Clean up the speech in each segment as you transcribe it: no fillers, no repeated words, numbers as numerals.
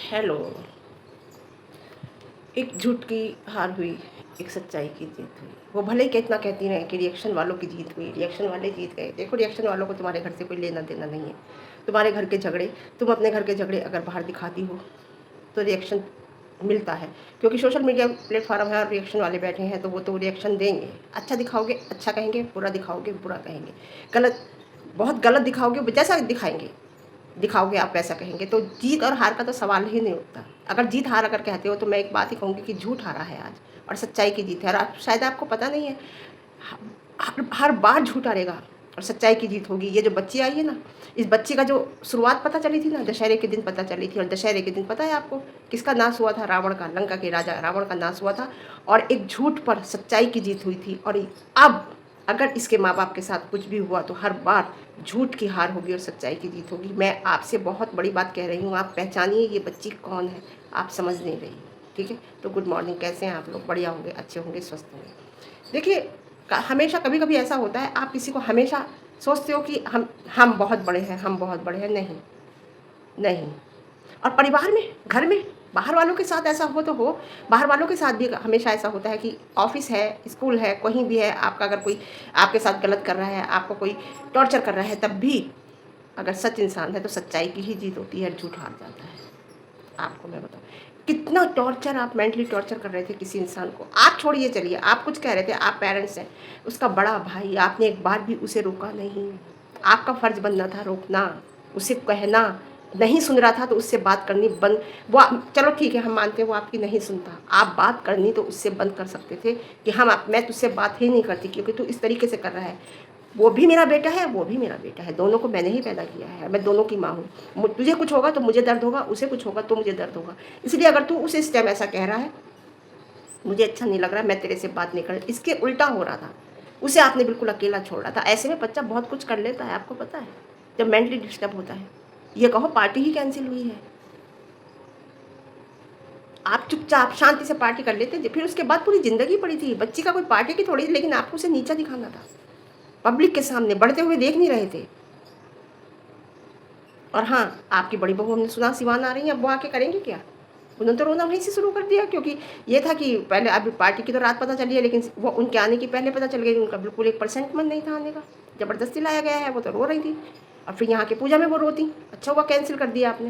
Hello. एक झूठ की हार हुई, एक सच्चाई की जीत हुई। वो भले ही कितना कहती रहे कि रिएक्शन वालों की जीत हुई, रिएक्शन वाले जीत गए। देखो, रिएक्शन वालों को तुम्हारे घर से कोई लेना देना नहीं है। तुम्हारे घर के झगड़े, तुम अपने घर के झगड़े अगर बाहर दिखाती हो तो रिएक्शन मिलता है, क्योंकि सोशल मीडिया प्लेटफॉर्म है और रिएक्शन वाले बैठे हैं, तो वो तो रिएक्शन देंगे। अच्छा दिखाओगे अच्छा कहेंगे, बुरा दिखाओगे बुरा कहेंगे। गलत, बहुत गलत दिखाओगे जैसा दिखाएंगे, दिखाओगे आप वैसा कहेंगे। तो जीत और हार का तो सवाल ही नहीं उठता। अगर जीत हार अगर कहते हो तो मैं एक बात ही कहूँगी कि झूठ हारा है आज, और सच्चाई की जीत है। और आप शायद आपको पता नहीं है, हर बार झूठ हारेगा और सच्चाई की जीत होगी। ये जो बच्ची आई है ना, इस बच्ची का जो शुरुआत पता चली थी ना, दशहरे के दिन पता चली थी। और दशहरे के दिन पता है आपको किसका नाश हुआ था? रावण का, लंका के राजा रावण का नाश हुआ था। और एक झूठ पर सच्चाई की जीत हुई थी। और अब अगर इसके माँ बाप के साथ कुछ भी हुआ तो हर बार झूठ की हार होगी और सच्चाई की जीत होगी। मैं आपसे बहुत बड़ी बात कह रही हूँ, आप पहचानिए ये बच्ची कौन है। आप समझ नहीं रही, ठीक है? तो गुड मॉर्निंग, कैसे हैं आप लोग? बढ़िया होंगे, अच्छे होंगे, स्वस्थ होंगे। देखिए, हमेशा कभी कभी ऐसा होता है, आप किसी को हमेशा सोचते हो कि हम बहुत बड़े हैं, हम बहुत बड़े हैं। नहीं, नहीं। और परिवार में, घर में, बाहर वालों के साथ ऐसा हो तो हो। बाहर वालों के साथ भी हमेशा ऐसा होता है कि ऑफिस है, स्कूल है, कहीं भी है, आपका अगर कोई आपके साथ गलत कर रहा है, आपको कोई टॉर्चर कर रहा है, तब भी अगर सच इंसान है तो सच्चाई की ही जीत होती है और झूठ हार जाता है। आपको मैं बताऊँ, कितना टॉर्चर आप मेंटली टॉर्चर कर रहे थे किसी इंसान को। आप छोड़िए, चलिए, आप कुछ कह रहे थे, आप पेरेंट्स हैं, उसका बड़ा भाई, आपने एक बार भी उसे रोका नहीं। आपका फर्ज बनना था रोकना, उसे कहना। नहीं सुन रहा था तो उससे बात करनी बंद। वो चलो ठीक है, हम मानते हैं वो आपकी नहीं सुनता, आप बात करनी तो उससे बंद कर सकते थे कि मैं तुझसे बात ही नहीं करती क्योंकि तू इस तरीके से कर रहा है। वो भी मेरा बेटा है, वो भी मेरा बेटा है, दोनों को मैंने ही पैदा किया है, मैं दोनों की माँ हूँ। तुझे कुछ होगा तो मुझे दर्द होगा, उसे कुछ होगा तो मुझे दर्द होगा। इसलिए अगर तू उस टाइम ऐसा कह रहा है, मुझे अच्छा नहीं लग रहा, मैं तेरे से बात नहीं कर। इसके उल्टा हो रहा था, उसे आपने बिल्कुल अकेला छोड़ रहा था। ऐसे में बच्चा बहुत कुछ कर लेता है, आपको पता है, जब मेंटली डिस्टर्ब होता है। ये कहो पार्टी ही कैंसिल हुई है, आप चुपचाप शांति से पार्टी कर लेते, फिर उसके बाद पूरी जिंदगी पड़ी थी। बच्ची का कोई पार्टी की थोड़ी, लेकिन आपको उसे नीचा दिखाना था, पब्लिक के सामने बढ़ते हुए देख नहीं रहे थे। और हाँ, आपकी बड़ी बहू, हमने सुना सिवान आ रही हैं, अब वो आके करेंगी क्या? उन्होंने तो रोना वहीं से शुरू कर दिया, क्योंकि ये था कि पहले अभी पार्टी की तो रात पता चली है, लेकिन वो उनके आने की पहले पता चल गई। उनका बिल्कुल 1% मन नहीं था आने का, ज़बरदस्ती लाया गया है, वो तो रो रही थी। और फिर यहाँ की पूजा में वो रोती। अच्छा हुआ कैंसिल कर दिया आपने।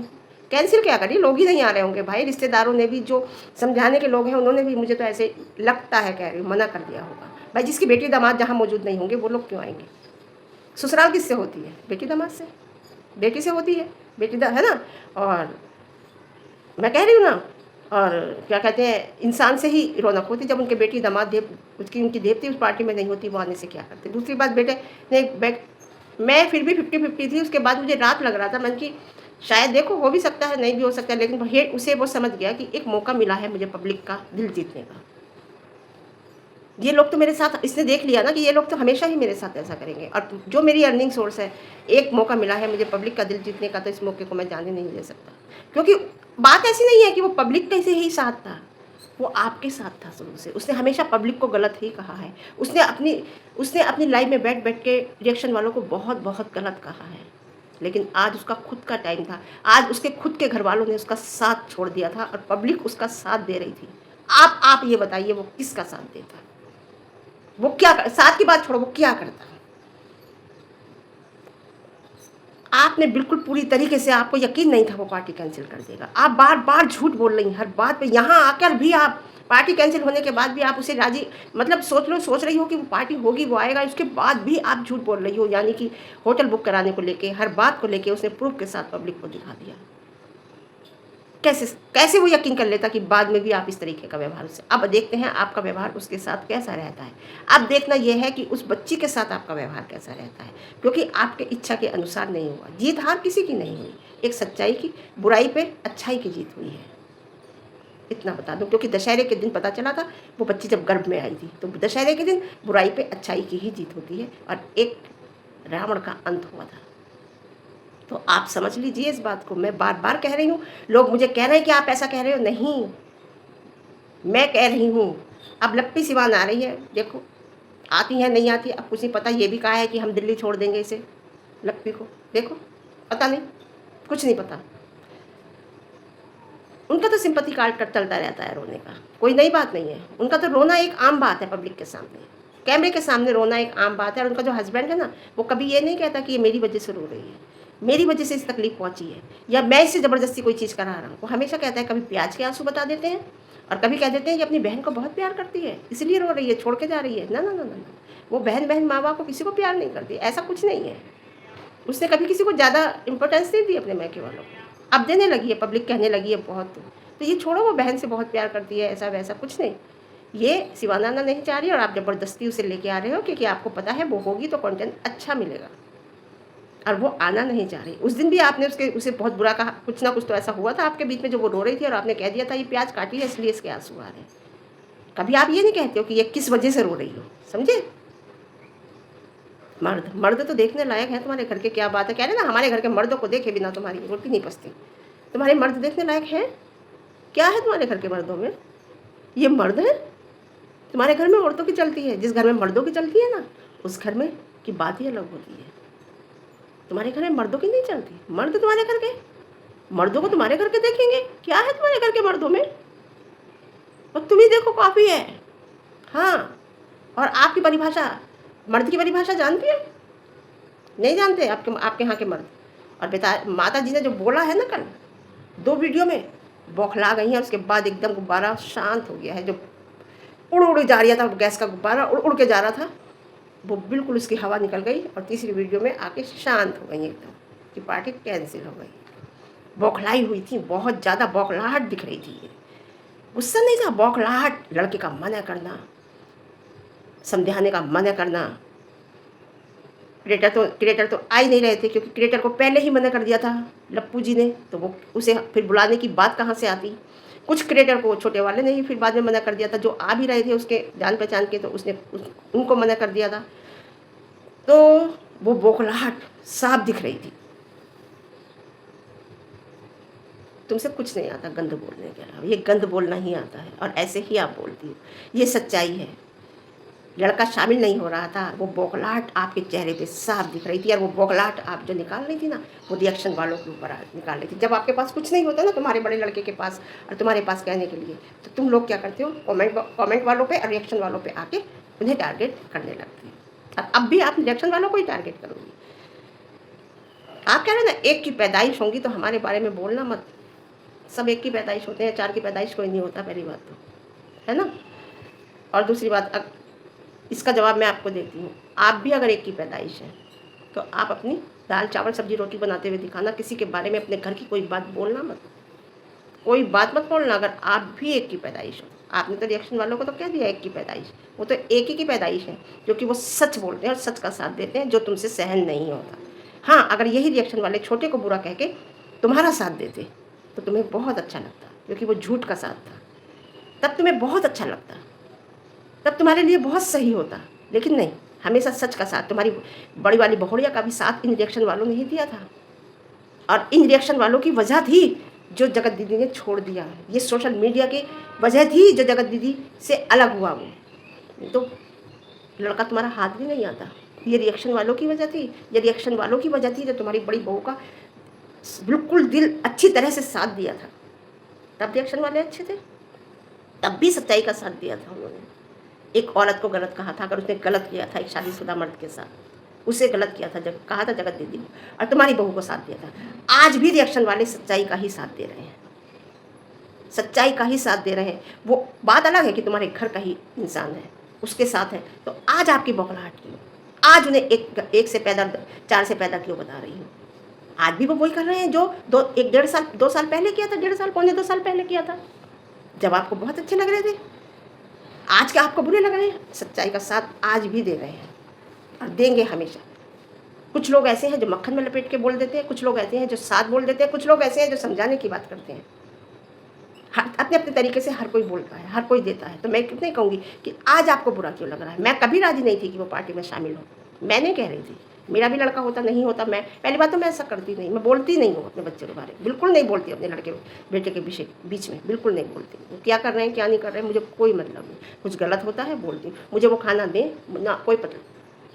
कैंसिल क्या करिए, लोग ही नहीं आ रहे होंगे भाई, रिश्तेदारों ने भी, जो समझाने के लोग हैं उन्होंने भी, मुझे तो ऐसे लगता है, कह रही हूँ, मना कर दिया होगा। भाई जिसकी बेटी दामाद जहाँ मौजूद नहीं होंगे वो लोग क्यों आएंगे? ससुराल किससे होती है? बेटी दामाद से, बेटी से होती है, है ना। और मैं कह रही हूँ ना, और क्या कहते हैं, इंसान से ही रौनक होती जब उनके बेटी दामाद देव, उसकी उनकी देवती उस पार्टी में नहीं होती, वो आने से क्या करते? दूसरी बात, बेटे ने मैं फिर भी 50-50 थी। उसके बाद मुझे रात लग रहा था मन की, शायद देखो हो भी सकता है, नहीं भी हो सकता है, लेकिन उसे वो समझ गया कि एक मौका मिला है मुझे पब्लिक का दिल जीतने का। ये लोग तो मेरे साथ, इसने देख लिया ना कि ये लोग तो हमेशा ही मेरे साथ ऐसा करेंगे। और जो मेरी अर्निंग सोर्स है, एक मौका मिला है मुझे पब्लिक का दिल जीतने का, तो इस मौके को मैं जाने नहीं दे सकता। क्योंकि बात ऐसी नहीं है कि वो पब्लिक का से ही साथ था, वो आपके साथ था शुरू से। उसने हमेशा पब्लिक को गलत ही कहा है। उसने अपनी लाइफ में बैठ बैठ के रिएक्शन वालों को बहुत बहुत गलत कहा है। लेकिन आज उसका खुद का टाइम था, आज उसके खुद के घर वालों ने उसका साथ छोड़ दिया था और पब्लिक उसका साथ दे रही थी। आप ये बताइए, वो किसका साथ देता? वो क्या साथ की बात छोड़ो, वो क्या करता? आपने बिल्कुल पूरी तरीके से, आपको यकीन नहीं था वो पार्टी कैंसिल कर देगा। आप बार बार झूठ बोल रही हैं हर बात पे, यहाँ आकर भी आप पार्टी कैंसिल होने के बाद भी आप उसे राजी, मतलब सोच रही हो कि वो पार्टी होगी, वो आएगा, उसके बाद भी आप झूठ बोल रही हो। यानी कि होटल बुक कराने को लेके, हर बात को लेके उसने प्रूफ के साथ पब्लिक को दिखा दिया। कैसे कैसे वो यकीन कर लेता कि बाद में भी आप इस तरीके का व्यवहार से। अब देखते हैं आपका व्यवहार उसके साथ कैसा रहता है। अब देखना यह है कि उस बच्ची के साथ आपका व्यवहार कैसा रहता है, क्योंकि आपके इच्छा के अनुसार नहीं हुआ। जीत हार किसी की नहीं हुई, एक सच्चाई की, बुराई पे अच्छाई की जीत हुई है, इतना बता दूं। क्योंकि दशहरे के दिन पता चला था, वो बच्ची जब गर्भ में आई थी, तो दशहरे के दिन बुराई पे अच्छाई की ही जीत होती है और एक रावण का अंत हुआ था। तो आप समझ लीजिए इस बात को, मैं बार बार कह रही हूँ। लोग मुझे कह रहे हैं कि आप ऐसा कह रहे हो, नहीं, मैं कह रही हूँ। अब लप्पी सिवान आ रही है, देखो आती है नहीं आती, अब कुछ नहीं पता। ये भी कहा है कि हम दिल्ली छोड़ देंगे इसे, लप्पी को, देखो पता नहीं, कुछ नहीं पता। उनका तो सिंपैथी कार्ड का चलता रहता है रोने का, कोई नई बात नहीं है। उनका तो रोना एक आम बात है, पब्लिक के सामने, कैमरे के सामने रोना एक आम बात है। और उनका जो हस्बैंड है ना, वो कभी ये नहीं कहता कि ये मेरी वजह से रो रही है, मेरी वजह से इस तकलीफ पहुंची है, या मैं इससे ज़बरदस्ती कोई चीज़ करा रहा हूँ। वो हमेशा कहता है, कभी प्याज के आंसू बता देते हैं और कभी कह देते हैं कि अपनी बहन को बहुत प्यार करती है इसलिए रो रही है, छोड़ के जा रही है। ना ना ना ना ना, वो बहन माँ बाप को किसी को प्यार नहीं करती, ऐसा कुछ नहीं है। उसने कभी किसी को ज़्यादा इंपॉर्टेंस नहीं दी अपने मैके वालों को, अब देने लगी है, पब्लिक कहने लगी है बहुत। तो ये छोड़ो, वो बहन से बहुत प्यार करती है, ऐसा वैसा कुछ नहीं। ये शिवाना नहीं चाह रही और आप ज़बरदस्ती उसे लेके आ रहे हो, क्योंकि आपको पता है वो होगी तो कंटेंट अच्छा मिलेगा, और वो आना नहीं चाह रही। उस दिन भी आपने उसे बहुत बुरा कहा, कुछ ना कुछ तो ऐसा हुआ था आपके बीच में जो वो रो रही थी, और आपने कह दिया था ये प्याज काटी है इसलिए इसके आंसू आ रहे हैं। कभी आप ये नहीं कहते हो कि ये किस वजह से रो रही हो, समझे। मर्द तो देखने लायक है तुम्हारे घर के, क्या बात है, कह रहे ना हमारे घर के मर्दों को देखे बिना तुम्हारी रोटी नहीं पचती। तुम्हारे मर्द देखने लायक हैं, क्या है तुम्हारे घर के मर्दों में, ये मर्द है। तुम्हारे घर में औरतों की चलती है, जिस घर में मर्दों की चलती है ना, उस घर में की बात ही अलग होती है। तुम्हारे घर में मर्दों की नहीं चलती, मर्द तुम्हारे घर के, मर्दों को तुम्हारे घर के देखेंगे, क्या है तुम्हारे घर के मर्दों में, और तुम ही देखो काफ़ी है। हाँ, और आपकी परिभाषा, मर्द की परिभाषा जानती है, नहीं जानते आपके यहाँ के मर्द। और बेटा, माता जी ने जो बोला है ना कल 2 वीडियो में, बौखला गई हैं। उसके बाद एकदम गुब्बारा शांत हो गया है, जो उड़ जा रहा था, गैस का गुब्बारा उड़ के जा रहा था, वो बिल्कुल उसकी हवा निकल गई, और तीसरी वीडियो में आके शांत हो गई एकदम, कि पार्टी कैंसिल हो गई। बौखलाई हुई थी, बहुत ज़्यादा बौखलाहट दिख रही थी। गुस्सा नहीं था, बौखलाहट, लड़के का मना करना, समझाने का मना करना। क्रिएटर तो आ ही नहीं रहे थे, क्योंकि क्रिएटर को पहले ही मना कर दिया था लप्पू जी ने, तो वो उसे फिर बुलाने की बात कहाँ से आती। कुछ क्रिएटर को छोटे वाले ने ही फिर बाद में मना कर दिया था, जो आ भी रहे थे उसके जान पहचान के, तो उसने उनको मना कर दिया था। तो वो बौखलाहट साफ दिख रही थी। तुमसे कुछ नहीं आता गंद बोलने के अलावा, ये गंद बोलना ही आता है, और ऐसे ही आप बोलती हो, ये सच्चाई है। लड़का शामिल नहीं हो रहा था, वो बौखलाहट आपके चेहरे पे साफ दिख रही थी, और वो बौखलाहट आप जो निकाल रही थी ना, वो रिएक्शन वालों के ऊपर निकाल रही थी। जब आपके पास कुछ नहीं होता ना, तुम्हारे बड़े लड़के के पास और तुम्हारे पास कहने के लिए, तो तुम लोग क्या करते हो, कमेंट वालों पे और रिएक्शन वालों पे आके उन्हें टारगेट करने लगते हैं। और अब भी आप रिएक्शन वालों को ही टारगेट करोगी। आप कह रहे हैं ना, एक की पैदाइश होंगी तो हमारे बारे में बोलना मत। सब एक की पैदाइश होते हैं, 4 की पैदाइश कोई नहीं होता, पहली बात तो, है ना। और दूसरी बात, इसका जवाब मैं आपको देती हूँ। आप भी अगर एक की पैदाइश है, तो आप अपनी दाल चावल सब्जी रोटी बनाते हुए दिखाना, किसी के बारे में अपने घर की कोई बात बोलना मत, कोई बात मत बोलना। अगर आप भी एक की पैदाइश हो, आपने तो रिएक्शन वालों को तो कह दिया एक की पैदाइश, वो तो एक ही की पैदाइश है, जो कि वो सच बोलते हैं और सच का साथ देते हैं, जो तुमसे सहन नहीं होता। हाँ, अगर यही रिएक्शन वाले छोटे को बुरा कह के तुम्हारा साथ देते, तो तुम्हें बहुत अच्छा लगता, क्योंकि वो झूठ का साथ था, तब तुम्हें बहुत अच्छा लगता, तब तुम्हारे लिए बहुत सही होता। लेकिन नहीं, हमेशा सच का साथ। तुम्हारी बड़ी वाली बहुड़िया का भी साथ इन रिएक्शन वालों ने ही दिया था, और इन रिएक्शन वालों की वजह थी जो जगत दीदी ने छोड़ दिया। ये सोशल मीडिया की वजह थी जो जगत दीदी से अलग हुआ। वो तो लड़का तुम्हारा हाथ भी नहीं आता, ये रिएक्शन वालों की वजह थी। ये रिएक्शन वालों की वजह थी जो तुम्हारी बड़ी बहू का बिल्कुल दिल अच्छी तरह से साथ दिया था। तब रिएक्शन वाले अच्छे थे, तब भी सच्चाई का साथ दिया था उन्होंने। एक औरत को गलत कहा था, अगर उसने गलत किया था एक शादीशुदा मर्द के साथ, उसे गलत किया था, जब कहा था जगत दीदी को, और तुम्हारी बहू को साथ दिया था। आज भी रिएक्शन वाले सच्चाई का ही साथ दे रहे हैं, सच्चाई का ही साथ दे रहे हैं। वो बात अलग है कि तुम्हारे घर का ही इंसान है, उसके साथ है, तो आज आपकी बौखलाहट क्यों? आज उन्हें एक से पैदा 4 से पैदा क्यों बता रही हूँ? आज भी वो वही कर रहे हैं जो 2 साल पहले किया था, 1.5 साल पौने 2 साल पहले किया था, जब आपको बहुत अच्छे लग रहे थे। आज के आपको बुरे लग रहे हैं। सच्चाई का साथ आज भी दे रहे हैं और देंगे हमेशा। कुछ लोग ऐसे हैं जो मक्खन में लपेट के बोल देते हैं, कुछ लोग ऐसे हैं जो साथ बोल देते हैं, कुछ लोग ऐसे हैं जो समझाने की बात करते हैं। अपने अपने तरीके से हर कोई बोलता है, हर कोई देता है। तो मैं कितने कहूँगी कि आज आपको बुरा क्यों लग रहा है। मैं कभी राजी नहीं थी कि वो पार्टी में शामिल हो, मैं नहीं कह रही थी। मेरा भी लड़का होता नहीं होता, मैं पहली बात तो मैं ऐसा करती नहीं, मैं बोलती नहीं हूँ अपने बच्चे के बारे में, बिल्कुल नहीं बोलती अपने लड़के बेटे के बीच में, बिल्कुल नहीं बोलती। वो क्या कर रहे हैं क्या नहीं कर रहे हैं मुझे कोई मतलब नहीं। कुछ गलत होता है बोलती हूँ, मुझे वो खाना दें ना, कोई पता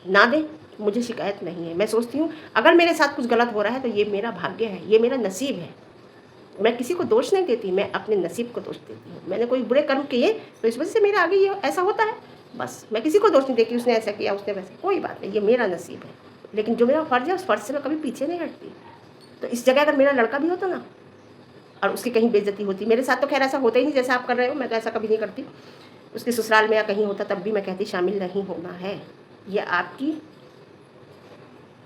ना दें, मुझे शिकायत नहीं है। मैं सोचती हूँ अगर मेरे साथ कुछ गलत हो रहा है तो ये मेरा भाग्य है, ये मेरा नसीब है, मैं किसी को दोष नहीं देती, मैं अपने नसीब को दोष देती हूँ। मैंने कोई बुरे कर्म किए तो इस वजह से मेरा आगे ये ऐसा होता है, बस। मैं किसी को दोष नहीं देती उसने ऐसा किया उसने वैसा, कोई बात नहीं, ये मेरा नसीब है। लेकिन जो मेरा फ़र्ज़ है उस फ़र्ज़ से मैं कभी पीछे नहीं हटती। तो इस जगह अगर मेरा लड़का भी होता ना और उसकी कहीं बेइज्जती होती, मेरे साथ तो खैर ऐसा होता ही नहीं जैसा आप कर रहे हो, मैं तो ऐसा कभी नहीं करती। उसके ससुराल में या कहीं होता तब भी मैं कहती शामिल नहीं होना है, ये आपकी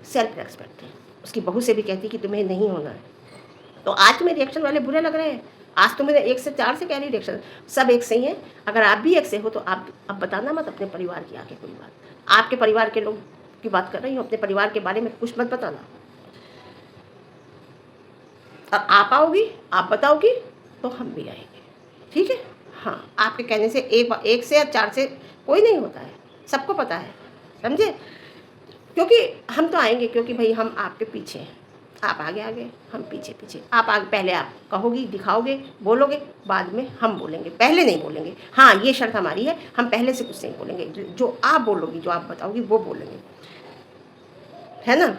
सेल्फ रेस्पेक्ट है। उसकी बहू से भी कहती कि तुम्हें नहीं होना है। तो आज तुम्हें रिएक्शन वाले बुरे लग रहे हैं, आज तो मैं 1 से 4 से कह रही रिएक्शन, सब एक से ही हैं। अगर आप भी एक से हो तो आप अब बताना मत अपने परिवार की आगे कोई बात। आपके परिवार के लोग की बात कर रही हूँ, अपने परिवार के बारे में कुछ मत बताना। और आप आओगी, आप बताओगी तो हम भी आएंगे, ठीक है। हाँ, आपके कहने से एक से या 4 से कोई नहीं होता है, सबको पता है, समझे। क्योंकि हम तो आएंगे, क्योंकि भाई हम आपके पीछे हैं। आप आगे आगे, हम पीछे पीछे। आप आगे, पहले आप कहोगी, दिखाओगे, बोलोगे, बाद में हम बोलेंगे, पहले नहीं बोलेंगे। हाँ, ये शर्त हमारी है, हम पहले से कुछ नहीं बोलेंगे। जो आप बोलोगी, जो आप बताओगी वो बोलेंगे, है ना।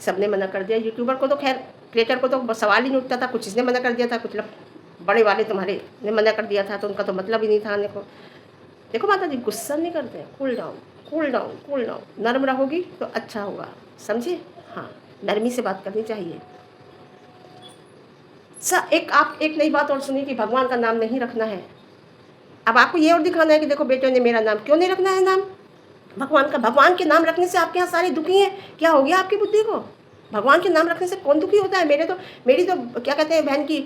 सबने मना कर दिया, यूट्यूबर को तो खैर, क्रिएटर को तो सवाल ही नहीं उठता था, कुछ इसने मना कर दिया था, कुछ बड़े वाले तुम्हारे ने मना कर दिया था, तो उनका तो मतलब ही नहीं था आने को। देखो माता जी, गुस्सा नहीं करते हैं, cool down, cool down, cool down. नर्म रहोगी तो अच्छा होगा, समझे। हाँ, नरमी से बात करनी चाहिए। आप एक नई बात और सुनिए कि भगवान का नाम नहीं रखना है। अब आपको ये और दिखाना है कि देखो बेटे ने मेरा नाम क्यों नहीं रखना है, नाम भगवान का। भगवान के नाम रखने से आपके यहाँ सारे दुखी हैं, क्या हो गया आपकी बुद्धि को। भगवान के नाम रखने से कौन दुखी होता है। मेरी तो क्या कहते हैं, बहन की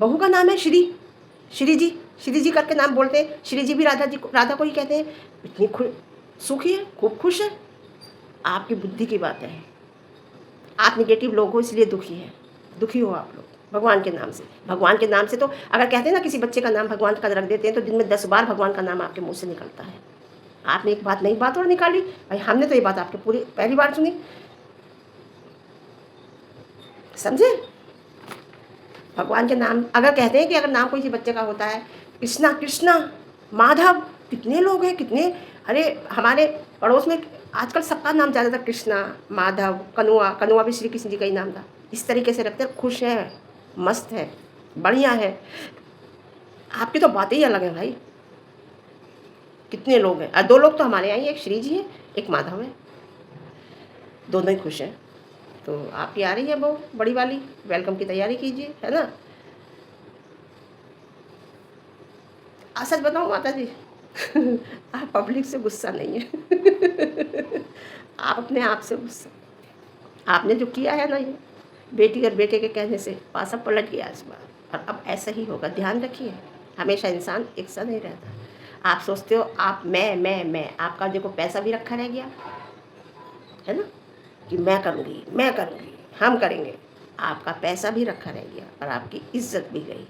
बहू का नाम है श्री जी करके नाम बोलते हैं। श्री जी भी राधा को ही कहते हैं। इतनी सुखी है, खूब खुश है। आपकी बुद्धि की बात है, आप निगेटिव लोग हो इसलिए दुखी हो आप लोग भगवान के नाम से। भगवान के नाम से तो अगर कहते हैं ना किसी बच्चे का नाम भगवान का रख देते हैं तो दिन में 10 बार भगवान का नाम आपके मुंह से निकलता है। आपने एक नई बात और निकाली भाई, हमने तो ये बात आपके पूरी पहली बार सुनी, समझे। भगवान के नाम अगर कहते हैं कि अगर नाम कोई सी बच्चे का होता है, कृष्णा माधव, कितने लोग हैं, कितने। अरे हमारे पड़ोस में आजकल सबका नाम ज़्यादा था, कृष्णा, माधव, कनुआ भी श्री कृष्ण जी का ही नाम था। इस तरीके से रखते हैं, खुश है, मस्त है, बढ़िया है। आपकी तो बातें ही अलग है भाई। कितने लोग हैं, 2 लोग तो हमारे यहाँ ही, एक श्री जी है, एक माधव है, दोनों ही खुश हैं। तो आपकी आ रही है बहू बड़ी वाली, वेलकम की तैयारी कीजिए, है ना। सच बताऊँ माता जी आप पब्लिक से गुस्सा नहीं है आप अपने आप से गुस्सा। आपने जो किया है ना, ये बेटी और बेटे के कहने से पासा पलट गया इस बार, और अब ऐसा ही होगा। ध्यान रखिए, हमेशा इंसान एक सा नहीं रहता। आप सोचते हो आप मैं, आपका देखो पैसा भी रखा रह गया है ना, कि मैं करूँगी, हम करेंगे। आपका पैसा भी रखा रह गया और आपकी इज्जत भी गई,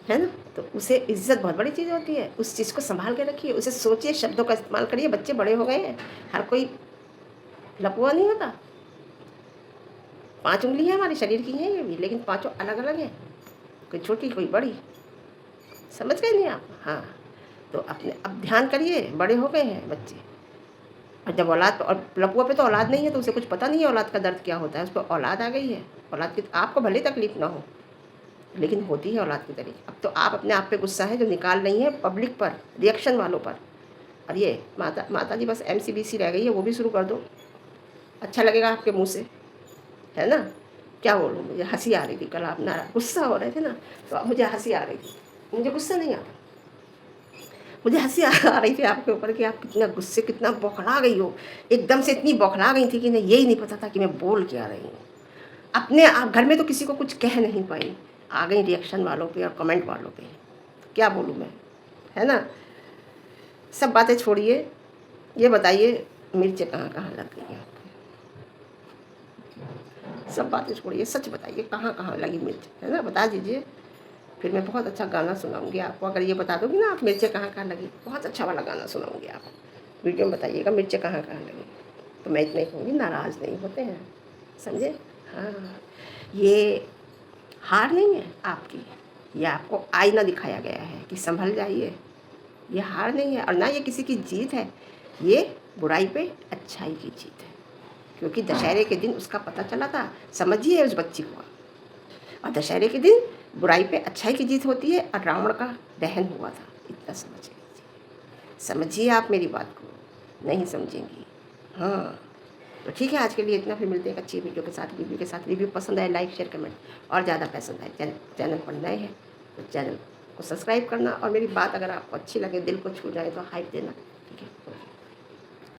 है ना। तो उसे इज्जत बहुत बड़ी चीज़ होती है, उस चीज़ को संभाल के रखिए, उसे सोचिए, शब्दों का इस्तेमाल करिए। बच्चे बड़े हो गए हैं, हर कोई लपुआ नहीं होता। 5 उंगली है हमारे शरीर की हैं ये भी, लेकिन पाँचों अलग अलग हैं, कोई छोटी कोई बड़ी, समझ गए नहीं आप। हाँ, तो अपने अब ध्यान करिए, बड़े हो गए हैं बच्चे। और जब औलाद, और लपुआ पे तो औलाद नहीं है तो उसे कुछ पता नहीं है औलाद का दर्द क्या होता है। उस पर औलाद आ गई है, औलाद की आपको भले तकलीफ ना हो, लेकिन होती है औलाद की तकलीफ। अब तो आप अपने आप पे गुस्सा है जो निकाल रही हैं पब्लिक पर, रिएक्शन वालों पर। और ये माता जी बस MCBC रह गई है, वो भी शुरू कर दो, अच्छा लगेगा आपके मुँह से, है ना। क्या बोलूँ, मुझे हंसी आ रही थी कल, आप ना गुस्सा हो रहे थे ना, तो अब मुझे हंसी आ रही थी। मुझे गुस्सा नहीं आता, मुझे हंसी आ रही थी आपके ऊपर कि आप कितना बौखला गई हो। एकदम से इतनी बौखला गई थी कि नहीं, यही नहीं पता था कि मैं बोल क्या रही हूँ। अपने आप घर में तो किसी को कुछ कह नहीं पाई, आ गई रिएक्शन वालों पे और कमेंट वालों पे। क्या बोलूँ मैं, है ना। सब बातें छोड़िए, ये बताइए मिर्चें कहाँ कहाँ लग गई हैं आपको। सब बातें छोड़िए, सच बताइए कहाँ कहाँ लगी मिर्च, है ना, बता दीजिए। फिर मैं बहुत अच्छा गाना सुनाऊंगी आपको, अगर ये बता दोगी ना आप मिर्चें कहाँ कहाँ लगी, बहुत अच्छा वाला गाना सुनाऊंगी आपको। वीडियो में बताइएगा मिर्चें कहाँ कहाँ लगी, तो मैं इतना ही कहूँगी, नाराज़ नहीं होते हैं, समझे। हाँ, ये हार नहीं है आपकी, ये आपको आईना दिखाया गया है कि संभल जाइए। ये हार नहीं है और ना ये किसी की जीत है, ये बुराई पे अच्छाई की जीत है। क्योंकि दशहरे के दिन उसका पता चला था, समझिए उस बच्ची को। और दशहरे के दिन बुराई पे अच्छाई की जीत होती है और रावण का दहन हुआ था, इतना समझ लीजिए। समझिए आप मेरी बात को, नहीं समझेंगी। हाँ, तो ठीक है, आज के लिए इतना। फिर मिलते हैं एक अच्छी वीडियो के साथ। रिव्यू के साथ, रिव्यू पसंद आए लाइक शेयर कमेंट, और ज़्यादा पसंद आए चैनल पर नए हैं तो चैनल को सब्सक्राइब करना, और मेरी बात अगर आपको अच्छी लगे, दिल को छू जाए तो हाइप देना।